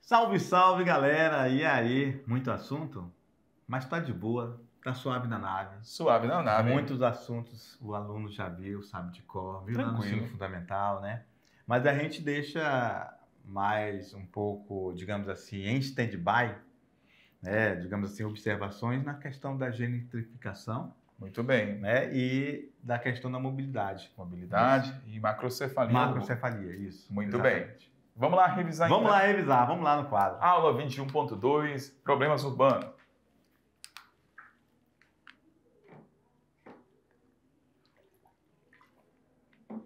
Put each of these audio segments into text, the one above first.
Salve, salve, galera! E aí? Muito assunto? Mas tá de boa, tá suave na nave. Suave na nave. Muitos assuntos o aluno já viu, sabe de cor, viu lá no ensino Tranquilo. fundamental, né? Mas a gente deixa mais um pouco, digamos assim, em stand-by, né? Digamos assim, observações na questão da gentrificação, Muito bem. né? E da questão da mobilidade. Mobilidade e macrocefalia. Macrocefalia, isso. Muito exatamente. bem. Vamos lá revisar Vamos então. lá revisar, vamos lá no quadro. Aula 21.2, problemas urbanos. Vamos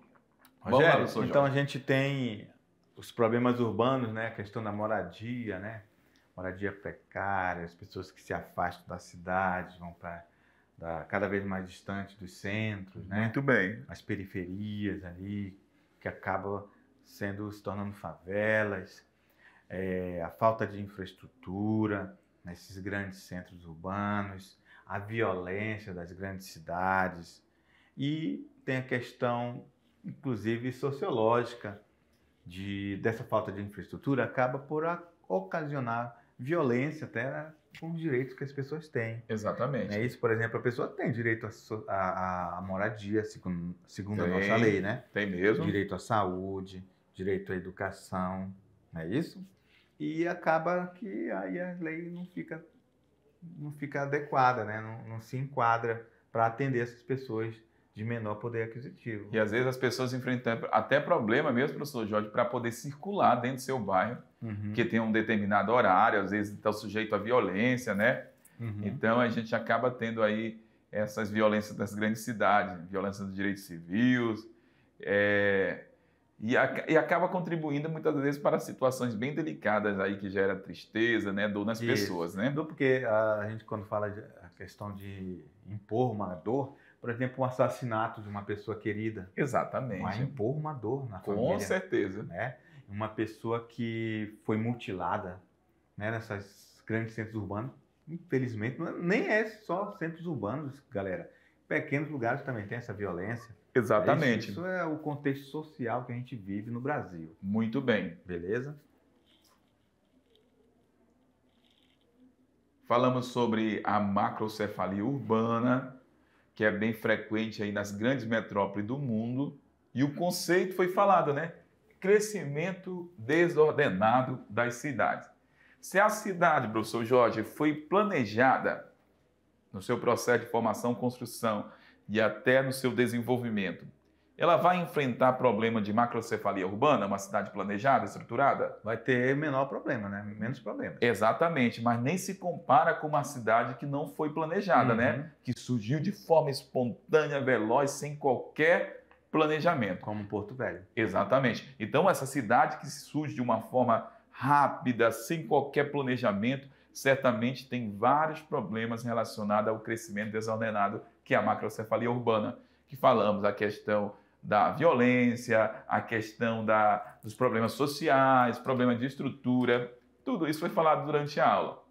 lá, Rogério, professor então a Jorge. gente tem os problemas urbanos, né? A questão da moradia, né? Moradia precária, as pessoas que se afastam da cidade, vão para cada vez mais distante dos centros, né? Muito bem. As periferias ali, que acabam se tornando favelas, a falta de infraestrutura nesses grandes centros urbanos, a violência das grandes cidades e tem a questão, inclusive sociológica, dessa falta de infraestrutura acaba por ocasionar violência até com os direitos que as pessoas têm. Exatamente. Isso, por exemplo, a pessoa tem direito à moradia, segundo a Tem, nossa lei, né? Tem mesmo. Direito à saúde, direito à educação, não é isso? E acaba que aí a lei não fica adequada, né? Não se enquadra para atender essas pessoas de menor poder aquisitivo. E às vezes as pessoas enfrentam até problema mesmo, professor Jorge, para poder circular dentro do seu bairro, que tem um determinado horário, às vezes está sujeito à violência, né? Então a gente acaba tendo aí essas violências das grandes cidades, violência dos direitos civis, e acaba contribuindo muitas vezes para situações bem delicadas aí que gera tristeza, né, dor nas pessoas, né? Porque a gente quando fala a questão de impor uma dor, por exemplo, um assassinato de uma pessoa querida. Exatamente. Vai impor uma dor na família. Com certeza. Né? Uma pessoa que foi mutilada, né, nessas grandes centros urbanos, infelizmente, nem é só centros urbanos, galera. Pequenos lugares também tem essa violência. Exatamente. Isso é o contexto social que a gente vive no Brasil. Muito bem. Beleza? Falamos sobre a macrocefalia urbana, que é bem frequente aí nas grandes metrópoles do mundo, e o conceito foi falado, né? Crescimento desordenado das cidades. Se a cidade, professor Jorge, foi planejada no seu processo de formação, construção e até no seu desenvolvimento, ela vai enfrentar problema de macrocefalia urbana, uma cidade planejada, estruturada? Vai ter menor problema, né? Menos problema. Exatamente, mas nem se compara com uma cidade que não foi planejada, né? Que surgiu de forma espontânea, veloz, sem qualquer planejamento. Como Porto Velho. Exatamente. Então, essa cidade que surge de uma forma rápida, sem qualquer planejamento, certamente tem vários problemas relacionados ao crescimento desordenado, que é a macrocefalia urbana, que falamos a questão da violência, a questão dos problemas sociais, problemas de estrutura, tudo isso foi falado durante a aula.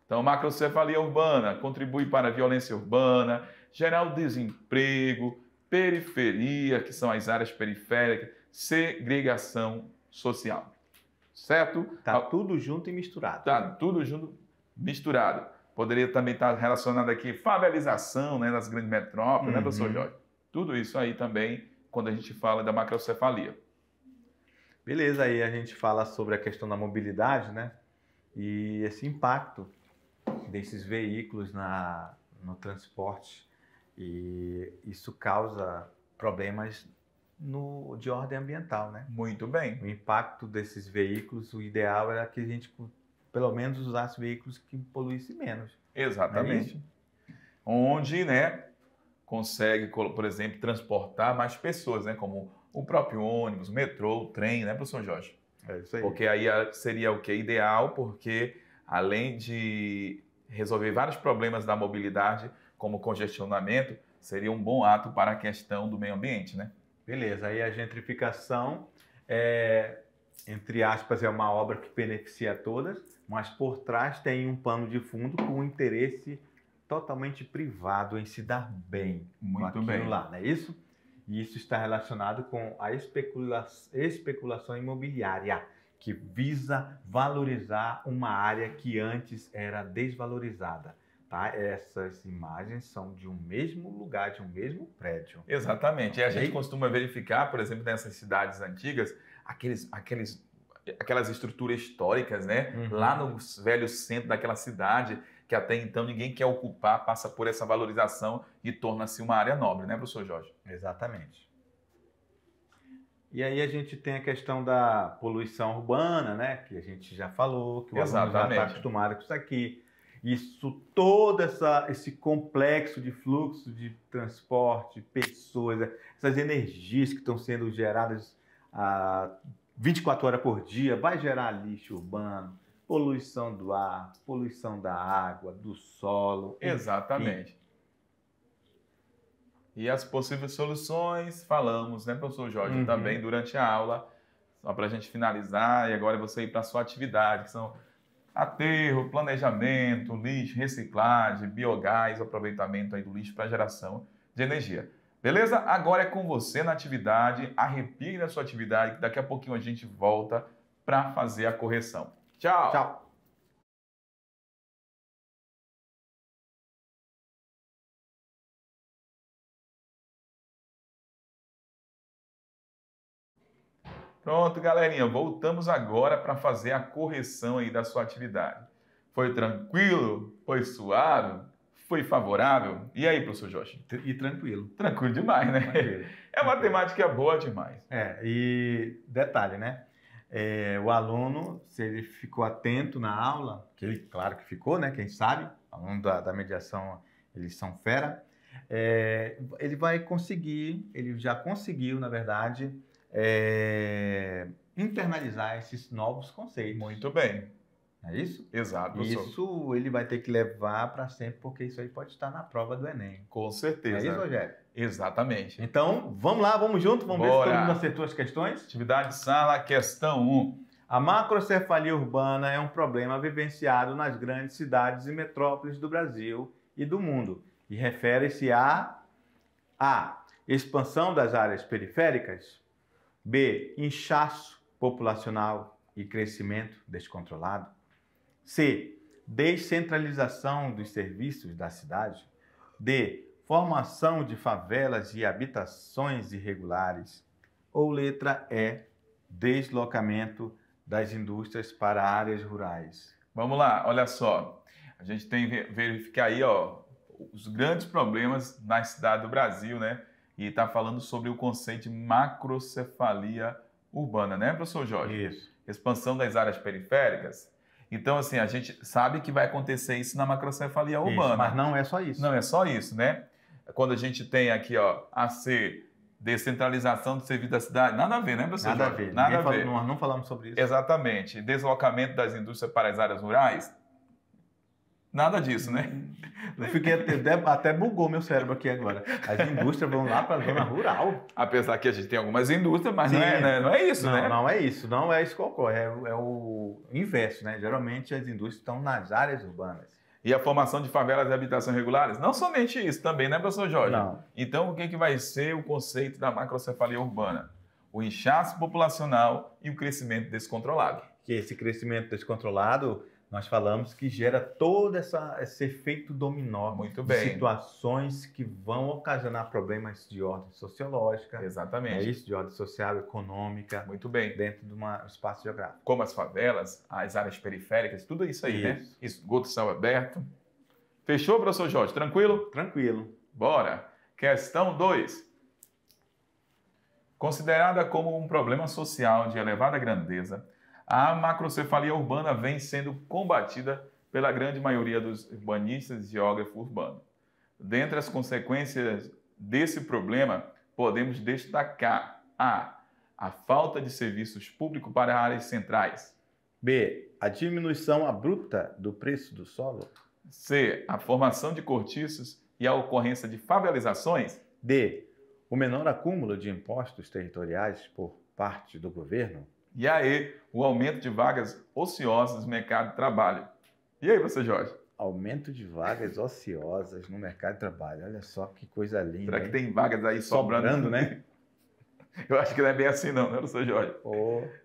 Então, macrocefalia urbana contribui para a violência urbana, gerar o desemprego, periferia, que são as áreas periféricas, segregação social. Certo? Tá tudo junto e misturado. Tá tudo junto, misturado. Poderia também estar relacionado aqui favelização, né, das grandes metrópoles, né, professor Jorge? Tudo isso aí também, quando a gente fala da macrocefalia. Beleza, aí a gente fala sobre a questão da mobilidade, né? E esse impacto desses veículos no transporte. E isso causa problemas de ordem ambiental, né? Muito bem. O impacto desses veículos, o ideal era que a gente, pelo menos, usasse veículos que poluíssem menos. Exatamente. Onde, né, consegue, por exemplo, transportar mais pessoas, né? Como o próprio ônibus, o metrô, o trem, né, professor Jorge? É isso aí. Porque aí seria o que? Ideal, porque além de resolver vários problemas da mobilidade, como congestionamento, seria um bom ato para a questão do meio ambiente, né? Beleza, aí a gentrificação, entre aspas, é uma obra que beneficia a todas, mas por trás tem um pano de fundo com um interesse totalmente privado em se dar bem com aquilo lá, não é isso? E isso está relacionado com a especulação imobiliária, que visa valorizar uma área que antes era desvalorizada. Tá? Essas imagens são de um mesmo lugar, de um mesmo prédio. Exatamente. E a gente costuma verificar, por exemplo, nessas cidades antigas, aquelas estruturas históricas, né? Lá no velho centro daquela cidade, que até então ninguém quer ocupar, passa por essa valorização e torna-se uma área nobre, né, professor Jorge? Exatamente. E aí a gente tem a questão da poluição urbana, né? Que a gente já falou, que o aluno já está acostumado com isso aqui. Isso, todo esse complexo de fluxo de transporte, pessoas, essas energias que estão sendo geradas 24 horas por dia, vai gerar lixo urbano, poluição do ar, poluição da água, do solo. Exatamente. Enfim. E as possíveis soluções, falamos, né, professor Jorge, também durante a aula, só para a gente finalizar, e agora você ir para a sua atividade, que são aterro, planejamento, lixo, reciclagem, biogás, aproveitamento aí do lixo para geração de energia. Beleza? Agora é com você na atividade, arrepie na sua atividade, que daqui a pouquinho a gente volta para fazer a correção. Tchau! Tchau! Pronto, galerinha, voltamos agora para fazer a correção aí da sua atividade. Foi tranquilo? Foi suave? Foi favorável? E aí, professor Jorge? E tranquilo. Tranquilo demais, né? Tranquilo. É matemática boa demais. E detalhe, né? O aluno, se ele ficou atento na aula, que ele, claro que ficou, né? Quem sabe, aluno da mediação, eles são fera, ele vai conseguir, ele já conseguiu, na verdade, internalizar esses novos conceitos. Muito bem. É isso? Exato, professor. Isso ele vai ter que levar para sempre, porque isso aí pode estar na prova do Enem. Com certeza. É isso, Rogério? Exatamente. Então, vamos lá, vamos junto, vamos ver se todo mundo acertou as questões? Atividade sala, questão 1. A macrocefalia urbana é um problema vivenciado nas grandes cidades e metrópoles do Brasil e do mundo, e refere-se a expansão das áreas periféricas, B, inchaço populacional e crescimento descontrolado, C, descentralização dos serviços da cidade, D, formação de favelas e habitações irregulares, ou letra E, deslocamento das indústrias para áreas rurais. Vamos lá, olha só, a gente tem que verificar aí, ó, os grandes problemas na cidade do Brasil, né? E está falando sobre o conceito de macrocefalia urbana, né, professor Jorge? Isso. Expansão das áreas periféricas. Então, assim, a gente sabe que vai acontecer isso na macrocefalia urbana. Isso, mas não é só isso. Não é só isso, né? Quando a gente tem aqui, ó, AC, descentralização do serviço da cidade, nada a ver, né, professor Nada Jorge? a ver. Nada a ver. Nós não falamos sobre isso. Exatamente. Deslocamento das indústrias para as áreas rurais. Nada disso, né? Eu fiquei até bugou meu cérebro aqui agora. As indústrias vão lá para a zona rural. Apesar que a gente tem algumas indústrias, mas Sim. não é isso, né? Não é isso. Não é isso que ocorre. É o inverso, né? Geralmente as indústrias estão nas áreas urbanas. E a formação de favelas e habitações regulares? Não somente isso também, né, professor Jorge? Não. Então, o que vai ser o conceito da macrocefalia urbana? O inchaço populacional e o crescimento descontrolado. Que esse crescimento descontrolado, nós falamos que gera todo esse efeito dominó. Muito de bem. situações que vão ocasionar problemas de ordem sociológica. Exatamente. É isso, de ordem social, econômica. Muito bem. Dentro de um espaço geográfico. Como as favelas, as áreas periféricas, tudo isso aí, né? Esgoto céu aberto. Fechou, professor Jorge? Tranquilo? Tranquilo. Bora. Questão 2. Considerada como um problema social de elevada grandeza, a macrocefalia urbana vem sendo combatida pela grande maioria dos urbanistas e geógrafos urbanos. Dentre as consequências desse problema, podemos destacar a falta de serviços públicos para áreas centrais. B, a diminuição abrupta do preço do solo. C, a formação de cortiços e a ocorrência de favelizações. D, o menor acúmulo de impostos territoriais por parte do governo. E aí, o aumento de vagas ociosas no mercado de trabalho. E aí, professor Jorge? Aumento de vagas ociosas no mercado de trabalho. Olha só que coisa linda. Será que tem vagas aí sobrando, né? Eu acho que não é bem assim não, né, professor Jorge?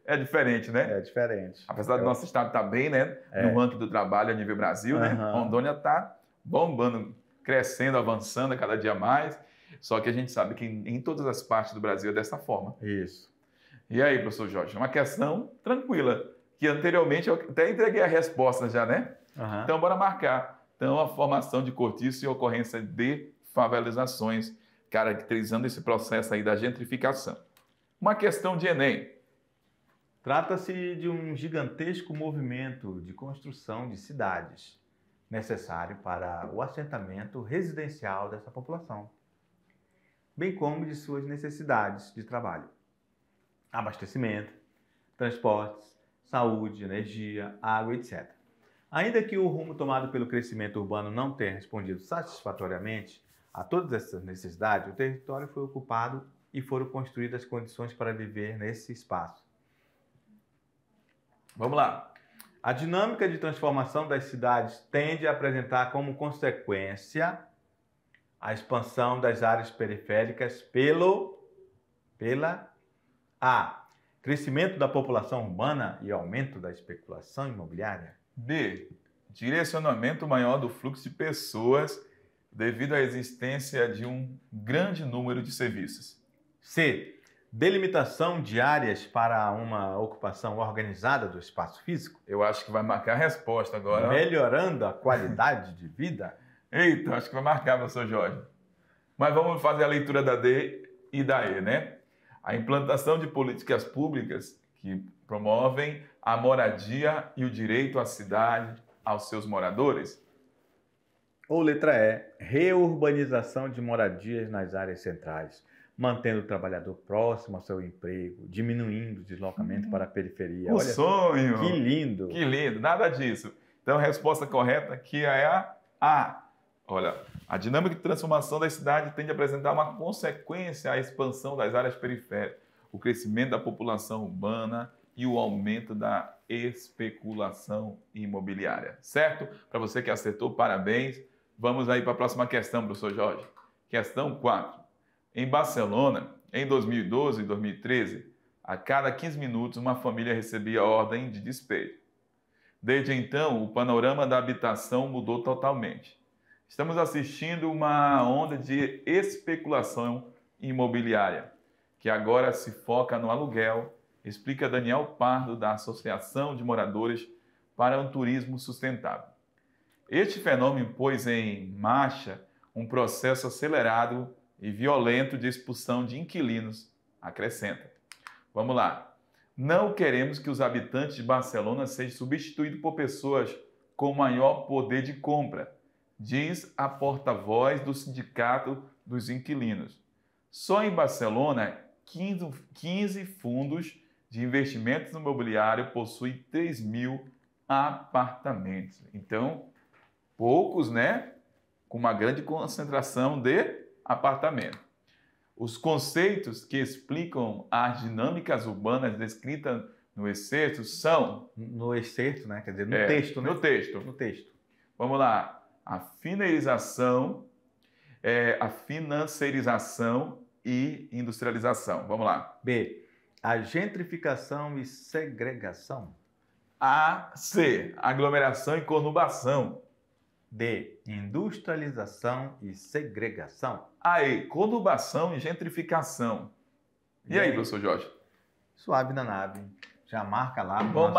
É diferente, né? É diferente. Apesar do nosso estado estar bem, né? No ranking do trabalho a nível Brasil, né? Rondônia está bombando, crescendo, avançando a cada dia mais. Só que a gente sabe que em todas as partes do Brasil é dessa forma. Isso. E aí, professor Jorge? Uma questão tranquila, que anteriormente eu até entreguei a resposta já, né? Então, bora marcar. Então, a formação de cortiço e ocorrência de favelizações, caracterizando esse processo aí da gentrificação. Uma questão de Enem. Trata-se de um gigantesco movimento de construção de cidades, necessário para o assentamento residencial dessa população, bem como de suas necessidades de trabalho, abastecimento, transportes, saúde, energia, água, etc. Ainda que o rumo tomado pelo crescimento urbano não tenha respondido satisfatoriamente a todas essas necessidades, o território foi ocupado e foram construídas condições para viver nesse espaço. Vamos lá. A dinâmica de transformação das cidades tende a apresentar como consequência a expansão das áreas periféricas pela A. Crescimento da população urbana e aumento da especulação imobiliária. B. Direcionamento maior do fluxo de pessoas devido à existência de um grande número de serviços. C. Delimitação de áreas para uma ocupação organizada do espaço físico. Eu acho que vai marcar a resposta agora. Melhorando a qualidade de vida. Eita, acho que vai marcar, professor Jorge. Mas vamos fazer a leitura da D e da E, né? A implantação de políticas públicas que promovem a moradia e o direito à cidade aos seus moradores. Ou letra E, reurbanização de moradias nas áreas centrais, mantendo o trabalhador próximo ao seu emprego, diminuindo o deslocamento para a periferia. O sonho! Que lindo! Que lindo, nada disso. Então a resposta correta aqui é a A. Olha, a dinâmica de transformação da cidade tende a apresentar uma consequência à expansão das áreas periféricas, o crescimento da população urbana e o aumento da especulação imobiliária. Certo? Para você que acertou, parabéns. Vamos aí para a próxima questão, professor Jorge. Questão 4. Em Barcelona, em 2012 e 2013, a cada 15 minutos uma família recebia ordem de despejo. Desde então, o panorama da habitação mudou totalmente. Estamos assistindo uma onda de especulação imobiliária, que agora se foca no aluguel, explica Daniel Pardo, da Associação de Moradores para um Turismo Sustentável. Este fenômeno pôs em marcha um processo acelerado e violento de expulsão de inquilinos, acrescenta. Vamos lá. Não queremos que os habitantes de Barcelona sejam substituídos por pessoas com maior poder de compra, diz a porta-voz do Sindicato dos Inquilinos. Só em Barcelona, 15 fundos de investimentos imobiliário possuem 3.000 apartamentos. Então, poucos, né? Com uma grande concentração de apartamento. Os conceitos que explicam as dinâmicas urbanas descritas no excerto são... No excerto, né? Quer dizer, no texto, né? No texto. No texto. Vamos lá. A financiarização e industrialização. Vamos lá. B. A gentrificação e segregação. A. C. Aglomeração e conurbação. D. Industrialização e segregação. A. E. Conurbação e gentrificação. E aí, professor Jorge? Suave na nave. Já marca lá. Vamos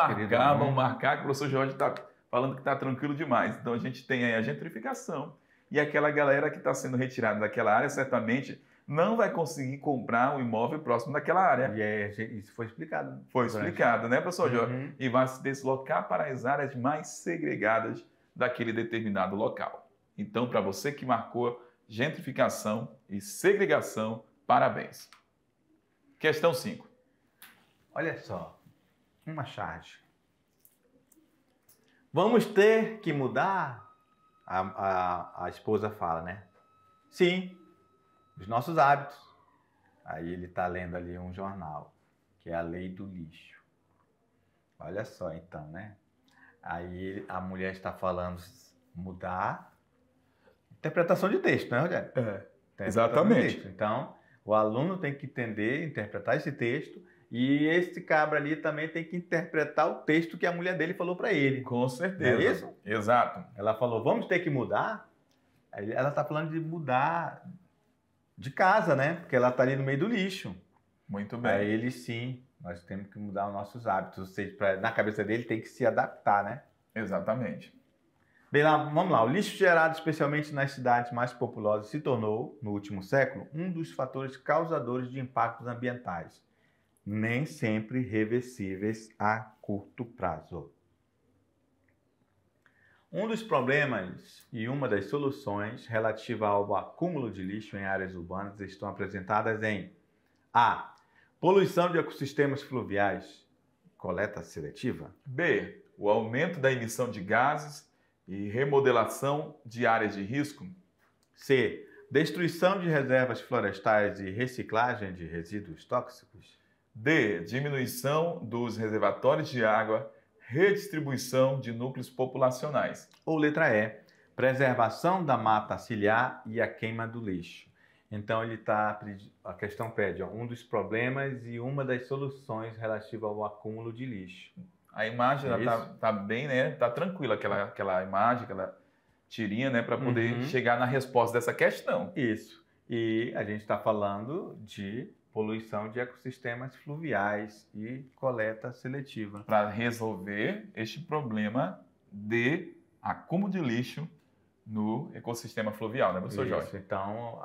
marcar, que o professor Jorge está falando que está tranquilo demais. Então a gente tem aí a gentrificação. E aquela galera que está sendo retirada daquela área, certamente não vai conseguir comprar um imóvel próximo daquela área. E isso foi explicado. Foi explicado, né, professor Jorge? E vai se deslocar para as áreas mais segregadas daquele determinado local. Então, para você que marcou gentrificação e segregação, parabéns. Questão 5. Olha só, uma charge. Vamos ter que mudar? A esposa fala, né? Sim, os nossos hábitos. Aí ele está lendo ali um jornal, que é a lei do lixo. Olha só então, né? Aí a mulher está falando mudar. Interpretação de texto, né, Rogério? Exatamente. Texto. Então, O aluno tem que entender, interpretar esse texto, e esse cabra ali também tem que interpretar o texto que a mulher dele falou para ele. Com certeza. Não é isso? Exato. Ela falou, vamos ter que mudar? Ela está falando de mudar de casa, né? Porque ela está ali no meio do lixo. Muito bem. Aí ele, sim, nós temos que mudar os nossos hábitos. Ou seja, na cabeça dele tem que se adaptar, né? Exatamente. Bem, vamos lá. O lixo gerado especialmente nas cidades mais populosas se tornou, no último século, um dos fatores causadores de impactos ambientais, nem sempre reversíveis a curto prazo. Um dos problemas e uma das soluções relativa ao acúmulo de lixo em áreas urbanas estão apresentadas em A. Poluição de ecossistemas fluviais, coleta seletiva. B. O aumento da emissão de gases e remodelação de áreas de risco. C. Destruição de reservas florestais e reciclagem de resíduos tóxicos. D. Diminuição dos reservatórios de água, redistribuição de núcleos populacionais. Ou letra E. Preservação da mata ciliar e a queima do lixo. Então a questão pede um dos problemas e uma das soluções relativa ao acúmulo de lixo. A imagem tá bem, né? Tá tranquila aquela imagem, aquela tirinha, né? Para poder chegar na resposta dessa questão. Isso. E a gente está falando de poluição de ecossistemas fluviais e coleta seletiva. Para resolver este problema de acúmulo de lixo no ecossistema fluvial, né, professor Jorge? Então,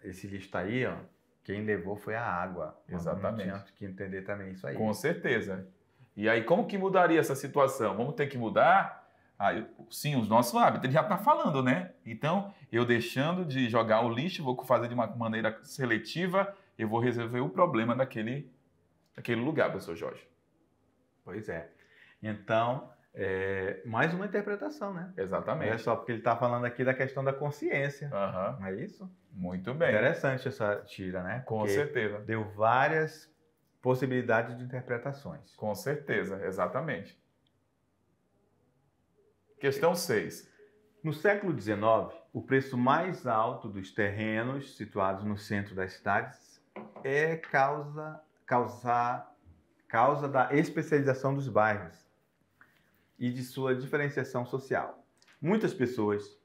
esse lixo aí, ó, quem levou foi a água. Exatamente. Temos que entender também isso aí. Com certeza. E aí, como que mudaria essa situação? Vamos ter que mudar? Sim, os nossos hábitos. Ele já está falando, né? Então, eu deixando de jogar o lixo, vou fazer de uma maneira seletiva, eu vou resolver o problema daquele lugar, professor Jorge. Pois é. Então, mais uma interpretação, né? Exatamente. Olha só, porque ele está falando aqui da questão da consciência. Não é isso? Muito bem. Interessante essa tira, né? Com certeza. Deu várias possibilidades de interpretações. Com certeza, exatamente. Questão 6. No século XIX, o preço mais alto dos terrenos situados no centro das cidades é causa da especialização dos bairros e de sua diferenciação social. Muitas pessoas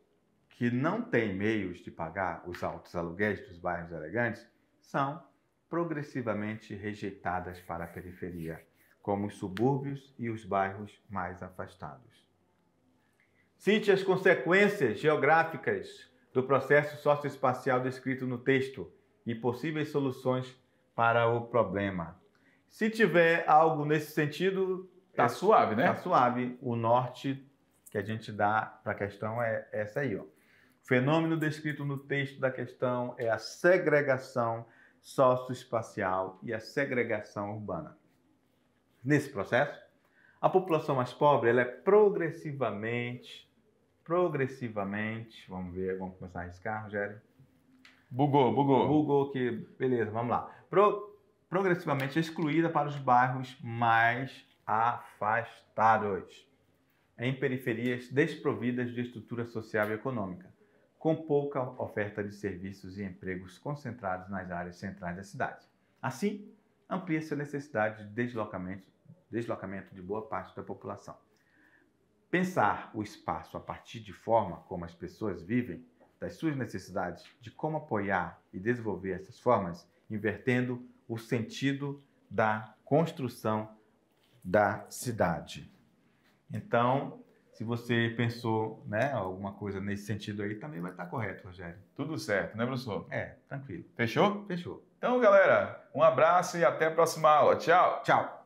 que não têm meios de pagar os altos aluguéis dos bairros elegantes são progressivamente rejeitadas para a periferia, como os subúrbios e os bairros mais afastados. Cite as consequências geográficas do processo socioespacial descrito no texto e possíveis soluções para o problema. Se tiver algo nesse sentido, tá suave, né? Tá suave. O norte que a gente dá para a questão é essa aí, ó. O fenômeno descrito no texto da questão é a segregação socioespacial e a segregação urbana. Nesse processo, a população mais pobre ela é progressivamente, vamos ver, vamos começar a arriscar, Rogério. Bugou, que beleza, vamos lá. Progressivamente excluída para os bairros mais afastados, em periferias desprovidas de estrutura social e econômica, com pouca oferta de serviços e empregos concentrados nas áreas centrais da cidade. Assim, amplia-se a necessidade de deslocamento de boa parte da população. Pensar o espaço a partir de forma como as pessoas vivem, das suas necessidades, de como apoiar e desenvolver essas formas, invertendo o sentido da construção da cidade. Então, se você pensou, né, alguma coisa nesse sentido aí, também vai estar correto, Rogério. Tudo certo, né, professor? Tranquilo. Fechou? Fechou. Então, galera, um abraço e até a próxima aula. Tchau. Tchau.